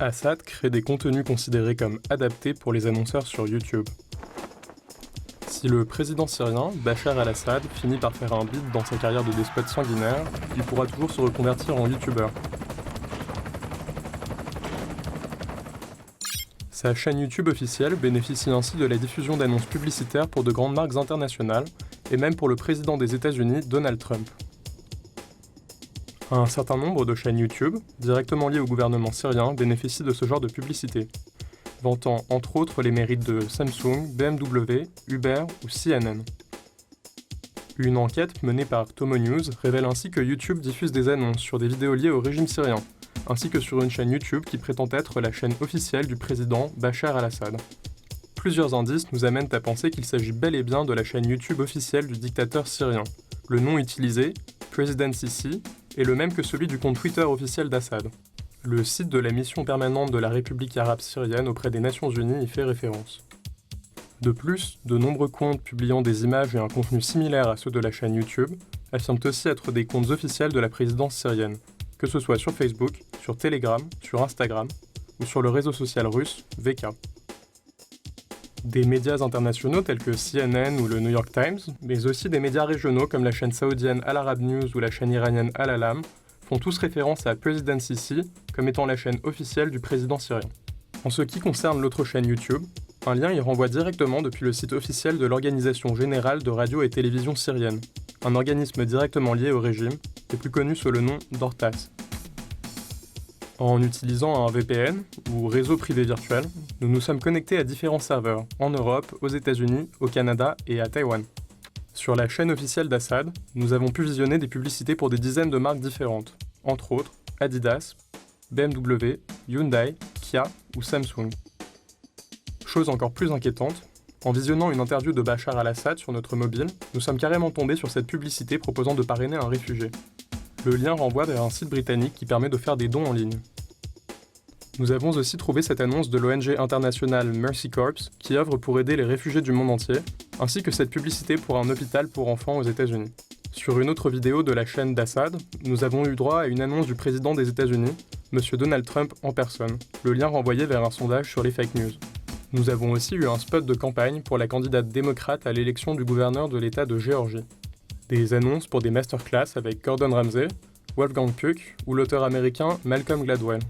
Assad crée des contenus considérés comme adaptés pour les annonceurs sur YouTube. Si le président syrien, Bachar al-Assad, finit par faire un bid dans sa carrière de despote sanguinaire, il pourra toujours se reconvertir en youtubeur. Sa chaîne YouTube officielle bénéficie ainsi de la diffusion d'annonces publicitaires pour de grandes marques internationales, et même pour le président des États-Unis, Donald Trump. Un certain nombre de chaînes YouTube, directement liées au gouvernement syrien, bénéficient de ce genre de publicité, vantant entre autres les mérites de Samsung, BMW, Uber ou CNN. Une enquête menée par Tomo News révèle ainsi que YouTube diffuse des annonces sur des vidéos liées au régime syrien, ainsi que sur une chaîne YouTube qui prétend être la chaîne officielle du président Bachar al-Assad. Plusieurs indices nous amènent à penser qu'il s'agit bel et bien de la chaîne YouTube officielle du dictateur syrien. Le nom utilisé, President Sisi, est le même que celui du compte Twitter officiel d'Assad. Le site de la mission permanente de la République arabe syrienne auprès des Nations Unies y fait référence. De plus, de nombreux comptes publiant des images et un contenu similaire à ceux de la chaîne YouTube affirment aussi être des comptes officiels de la présidence syrienne, que ce soit sur Facebook, sur Telegram, sur Instagram ou sur le réseau social russe VK. Des médias internationaux tels que CNN ou le New York Times, mais aussi des médias régionaux comme la chaîne saoudienne Al Arab News ou la chaîne iranienne Al Alam, font tous référence à President Sisi comme étant la chaîne officielle du président syrien. En ce qui concerne l'autre chaîne YouTube, un lien y renvoie directement depuis le site officiel de l'Organisation générale de radio et télévision syrienne, un organisme directement lié au régime, et plus connu sous le nom d'Ortas. En utilisant un VPN, ou réseau privé virtuel, nous nous sommes connectés à différents serveurs, en Europe, aux États-Unis, au Canada et à Taïwan. Sur la chaîne officielle d'Assad, nous avons pu visionner des publicités pour des dizaines de marques différentes, entre autres Adidas, BMW, Hyundai, Kia ou Samsung. Chose encore plus inquiétante, en visionnant une interview de Bachar al-Assad sur notre mobile, nous sommes carrément tombés sur cette publicité proposant de parrainer un réfugié. Le lien renvoie vers un site britannique qui permet de faire des dons en ligne. Nous avons aussi trouvé cette annonce de l'ONG internationale Mercy Corps qui œuvre pour aider les réfugiés du monde entier, ainsi que cette publicité pour un hôpital pour enfants aux États-Unis. Sur une autre vidéo de la chaîne d'Assad, nous avons eu droit à une annonce du président des États-Unis, M. Donald Trump en personne. Le lien renvoyait vers un sondage sur les fake news. Nous avons aussi eu un spot de campagne pour la candidate démocrate à l'élection du gouverneur de l'État de Géorgie. Des annonces pour des masterclass avec Gordon Ramsay, Wolfgang Puck ou l'auteur américain Malcolm Gladwell.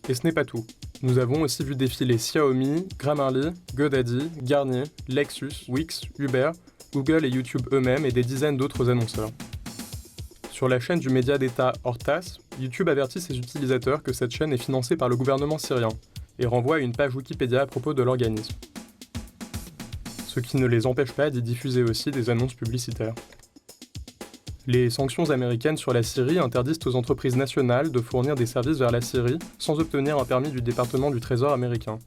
Et ce n'est pas tout. Nous avons aussi vu défiler Xiaomi, Grammarly, GoDaddy, Garnier, Lexus, Wix, Uber, Google et YouTube eux-mêmes et des dizaines d'autres annonceurs. Sur la chaîne du média d'État Ortas, YouTube avertit ses utilisateurs que cette chaîne est financée par le gouvernement syrien et renvoie à une page Wikipédia à propos de l'organisme. Ce qui ne les empêche pas d'y diffuser aussi des annonces publicitaires. Les sanctions américaines sur la Syrie interdisent aux entreprises nationales de fournir des services vers la Syrie sans obtenir un permis du département du Trésor américain.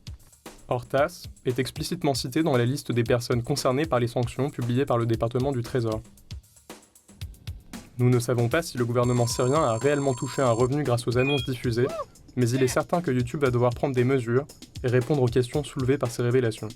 Ortas est explicitement cité dans la liste des personnes concernées par les sanctions publiées par le département du Trésor. Nous ne savons pas si le gouvernement syrien a réellement touché un revenu grâce aux annonces diffusées, mais il est certain que YouTube va devoir prendre des mesures et répondre aux questions soulevées par ces révélations.